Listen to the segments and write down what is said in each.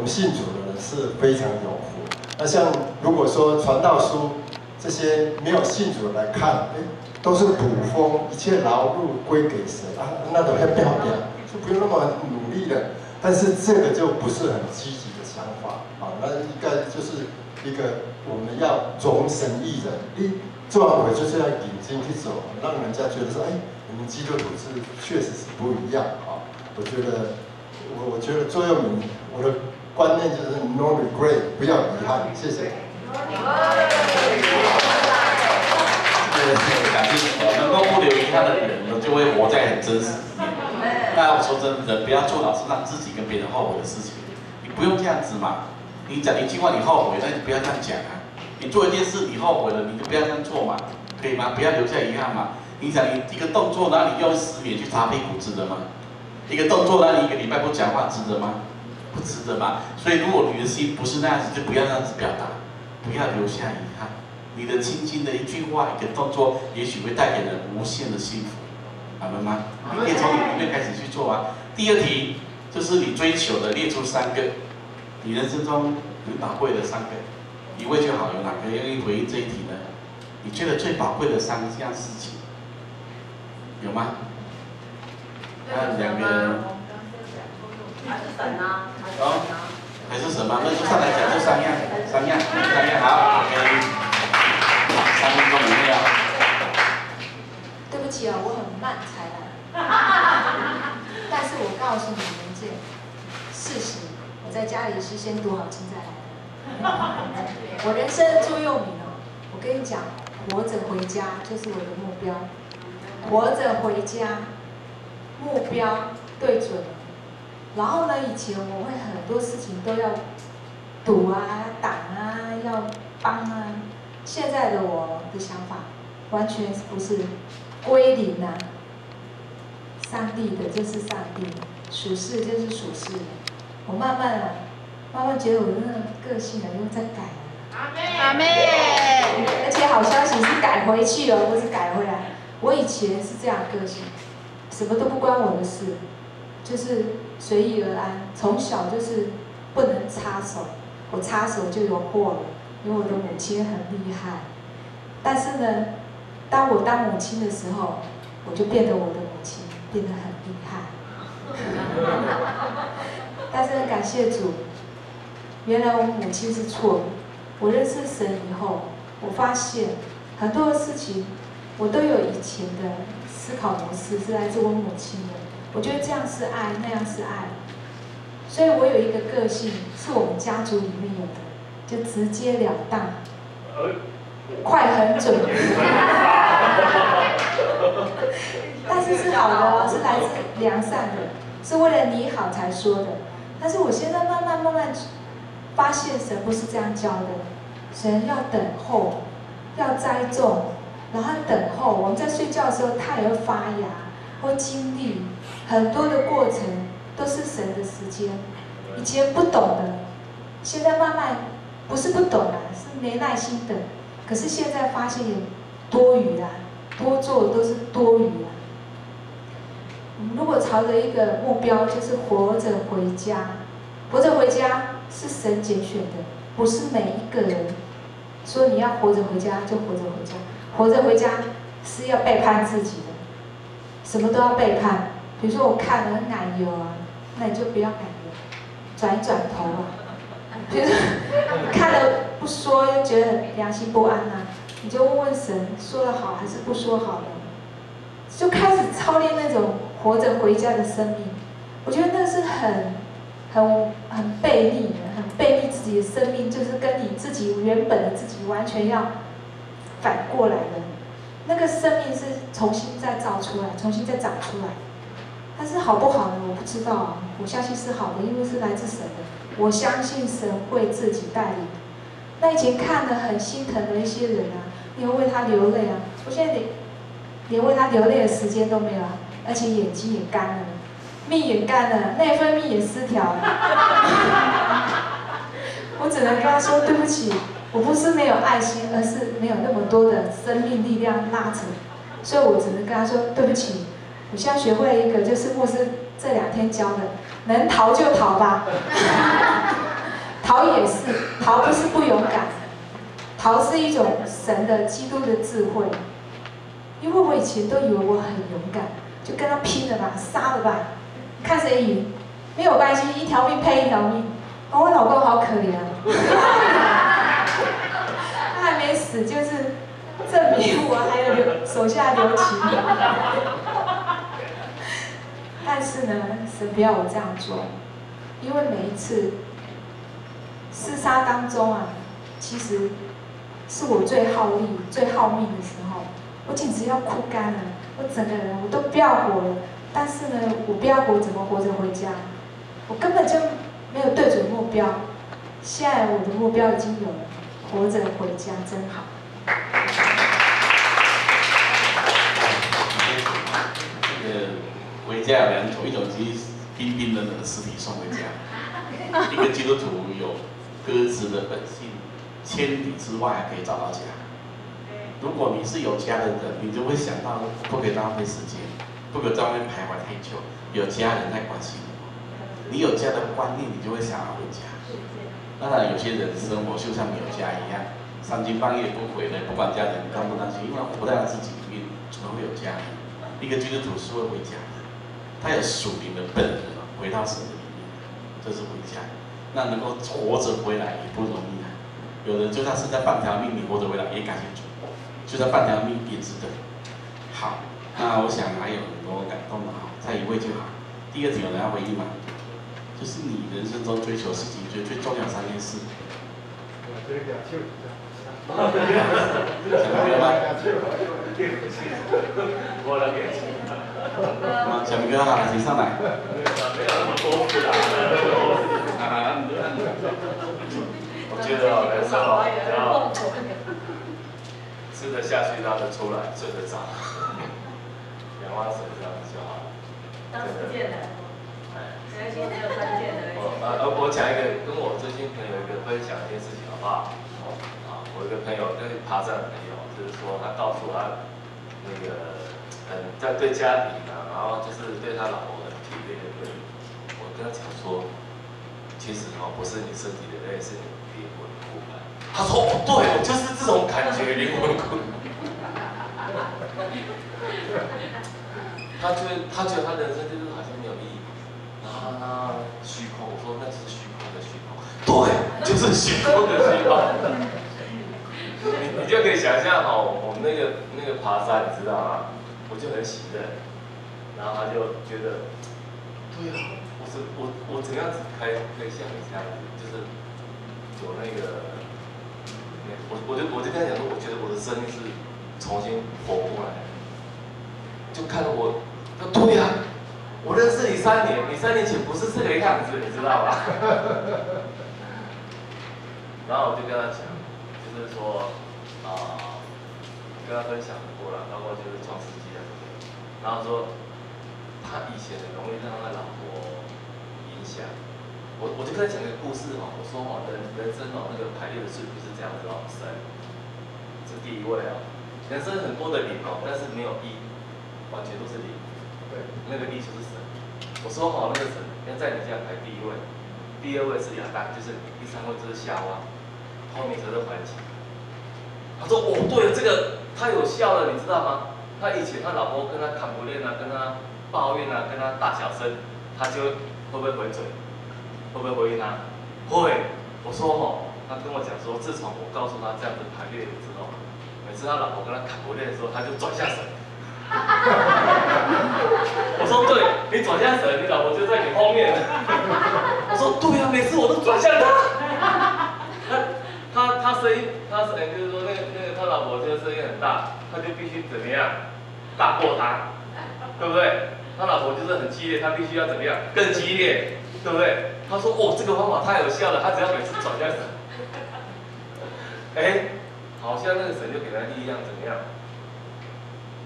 们信主的人是非常有福。那像如果说传道书这些没有信主的来看，都是捕风，一切劳碌归给神啊，那都要不要就不用那么努力了。但是这个就不是很积极的想法啊，那应该就是一个我们要忠神益人，做完鬼就是要引经去走，让人家觉得说，你们基督徒是确实是不一样啊。我觉得座右铭，我的观念就是 no regret， 不要遗憾，谢谢。感谢能够不留遗憾的人呢，就会活在很真实里面。那我说真的，不要做老是让自己跟别人后悔的事情。你不用这样子嘛。你讲一句话你后悔，那你不要这样讲啊。你做一件事你后悔了，你就不要这样做嘛，可以吗？不要留下遗憾嘛。你想你一个动作，让你用10年去擦屁股，值得吗？一个动作让你1个礼拜不讲话，值得吗？不值得嘛。所以如果你的心不是那样子，就不要这样子表达，不要留下遗憾。你的轻轻的一句话、一个动作，也许会带给人无限的幸福，明白吗？你可以从你里面开始去做啊。第2题就是你追求的，列出3个，你人生中很宝贵的3个，1位就好。有哪个愿意回应这一题呢？你觉得最宝贵的3样事情，有吗？那2个人。还是神啊？还是什么？那就上来讲这3样，好 ，OK。3分钟以内啊。对不起啊，我很慢才来。但是我告诉你们一件事实，我在家里是先读好经再来的。我人生的座右铭哦，我跟你讲，活着回家就是我的目标。活着回家，目标对准了。然后呢，以前我会很多事情都要赌啊、挡啊、要帮啊。现在的我的想法，完全不是归零啊。上帝的就是上帝的，属世就是属世的。我慢慢觉得我的那个个性又在改了。阿妹。而且好消息是改回去了，不是改回来。我以前是这样个性，什么都不关我的事，就是随遇而安。从小就是不能插手，我插手就有祸了。因为我的母亲很厉害，但是呢，当我当母亲的时候，我就变得我的母亲变得很厉害。但是很感谢主，原来我母亲是错的。我认识神以后，我发现很多事情我都有以前的思考模式是来自我母亲的。我觉得这样是爱，那样是爱，所以我有一个个性是我们家族里面有的。就直截了当，快很准，但是是好的哦，是来自良善的，是为了你好才说的。但是我现在慢慢发现，神不是这样教的，神要等候，要栽种，然后等候。我们在睡觉的时候，它也会发芽，会经历很多的过程，都是神的时间。以前不懂的，现在慢慢。不是不懂啊，是没耐心等。可是现在发现有多余啊，多做的都是多余啊。我们如果朝着一个目标，就是活着回家。活着回家是神拣选的，不是每一个人说你要活着回家就活着回家。活着回家是要背叛自己的，什么都要背叛。比如说我看了很奶油啊，那你就不要奶油，转一转头啊。比如说你看了不说，又觉得良心不安啊，你就问问神，说了好还是不说好呢？就开始操练那种活着回家的生命。我觉得那是很悖逆的，很悖逆自己的生命，就是跟你自己原本的自己完全要反过来的。那个生命是重新再造出来，重新再长出来。但是好不好呢？我不知道啊。我相信是好的，因为是来自神的。我相信神会自己带领。那以前看了很心疼的一些人啊，你会为他流泪啊。我现在连为他流泪的时间都没有啊，而且眼睛也干了，命也干了，内分泌也失调了。我只能跟他说对不起，我不是没有爱心，而是没有那么多的生命力量拉扯，所以我只能跟他说对不起。我现在学会一个，就是牧师这2天教的，能逃就逃吧。逃也是，逃不是不勇敢，逃是一种神的基督的智慧。因为我以前都以为我很勇敢，就跟他拼了吧，杀了吧，看谁赢，没有关系，一条命配一条命。哦，我老公好可怜啊，他还没死，就是证明我还有手下留情。但是呢，神不要我这样做，因为每一次厮杀当中啊，其实是我最耗力、最耗命的时候。我简直要哭干了，我整个人我都不要活了。但是呢，我不要活，怎么活着回家？我根本就没有对准目标。现在我的目标已经有了，活着回家真好。这个回家有两种，一种是冰冰冷冷的尸体送回家，一个基督徒有鸽子的本性，千里之外还可以找到家。如果你是有家的人，你就会想到不可以浪费时间，不可以在外面徘徊太久，有家人在关心你。你有家的观念，你就会想要回家。当然，有些人生活就像没有家一样，三更半夜不回来，不管家人担不担心，因为活在他自己里面，怎么会有家？一个基督徒是会回家的，他有属灵的本能，回到神的里面，这是回家。那能够活着回来也不容易啊。有的就算是在半条命，你活着回来也感谢主。就在半条命也值得。好，那我想还有很多感动的哈，再一位就好。第二题有人要回应吗？就是你人生中追求事情最重要的3件事。想明白吗？小明哥好，请上来。我觉得哦，人生哦，然后吃得下去，拉得出来，睡得着，仰望神这样子就好了。当4件人，原先只有3件而已。我讲一个，跟我最近朋友一个分享一件事情，好不好？我一个朋友，那个爬山的朋友，就是说他告诉他那个在对家庭啊，然后就是对他老婆很体贴的对。我跟他讲说，其实不是你身体的累，是你灵魂苦闷。他说哦，对，我就是这种感觉，灵魂苦闷。他觉得他人生就是好像没有意义，然后呢虚空，我说那就是虚空的虚空，对，就是虚空的虚空。你就可以想象我们那个爬山，你知道吗？我就很喜乐，然后他就觉得，对啊，我怎样子可以像你这样子，就是有那个，我就跟他讲说，我觉得我的生命是重新活过来的，就看我，说对呀，我认识你3年，你3年前不是这个样子，你知道吧？然后我就跟他讲，就是说。跟他分享很多了，包括就是创世纪啊，然后说他以前很容易让他老婆影响，我就跟他讲一个故事我说人生那个排列的顺序是这样子神是第一位人生很多的零但是没有一，完全都是零，对，那个一就是神。我说那个神要在你这样排第1位，第2位是亚当，就是第3位就是夏娃，后面才是环境。他说哦，对了，这个他有效了，你知道吗？他以前他老婆跟他砍不练啊，跟他抱怨啊，跟他大小声，他就会不会回嘴？会不会回应他？会。我说他跟我讲说，自从我告诉他这样子排列之后，每次他老婆跟他砍不练的时候，他就转下神。我说对，你转下神，你老婆就在你后面。我说对啊，每次我都转向他。他声音，就是说他老婆这个声音很大，他就必须怎么样大过他，对不对？他老婆就是很激烈，他必须要怎么样更激烈，对不对？他说这个方法太有效了，他只要每次转向神，好像那个神就给他力量，怎么样？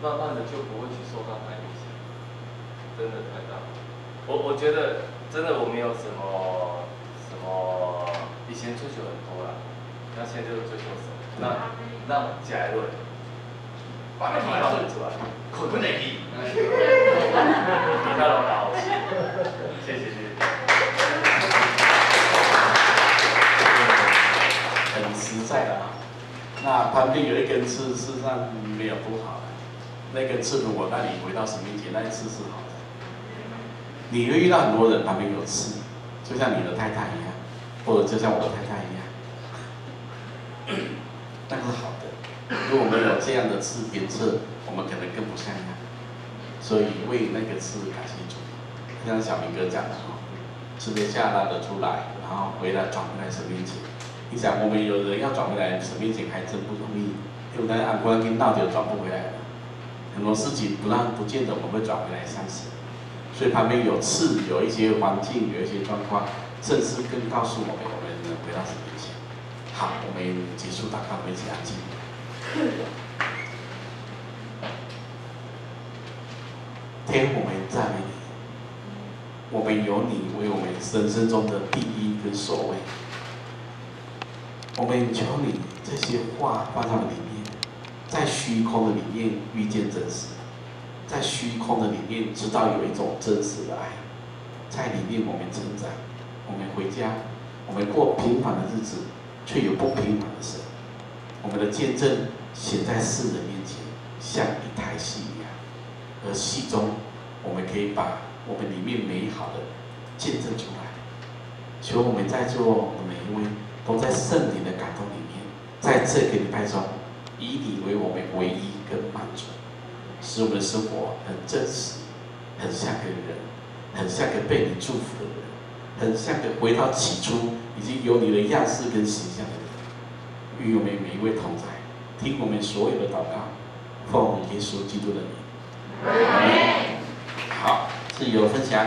慢慢的就不会去受到他影响，真的太大了。我觉得真的我没有什么，以前追求很多啦。那现在就是追求什么？让结论，把它讨论出来，困不能去，比他老大好些。谢谢。在的啊。那旁边有一根刺，事实上没有不好的。那根刺如果让你回到神面前，那一刺是好的。你会遇到很多人旁边有刺，就像你的太太一样，或者就像我的太太一样，那是好的。如果我们有这样的刺鞭策，我们可能更不像样。所以为那个刺感谢主，像小明哥讲的哈，吃得下拉得出来，然后回来转回来神面前。你想，我们有人要转回来神面前还真不容易，因为按关跟闹就转不回来了。很多事情不见得我们会转回来上神。所以旁边有刺，有一些环境，有一些状况，甚至更告诉我们能回到神面前。好，我们结束祷告，我们一起安静。天，我们赞美你，我们有你为我们人生中的第一跟首位。我们求你这些话放在我们里面，在虚空的里面遇见真实，在虚空的里面知道有一种真实的爱，在里面我们成长，我们回家，我们过平凡的日子，却有不平凡的神。我们的见证显在世人面前，像一台戏一样，而戏中我们可以把我们里面美好的见证出来。求我们在座的每一位都在圣灵的感动里面，在这个礼拜中，以你为我们唯一跟满足，使我们的生活很真实，很像个人，很像个被你祝福的人，很像个回到起初已经有你的样式跟形象的人。与我们每一位同在，听我们所有的祷告，奉耶稣基督的名。好，自由分享。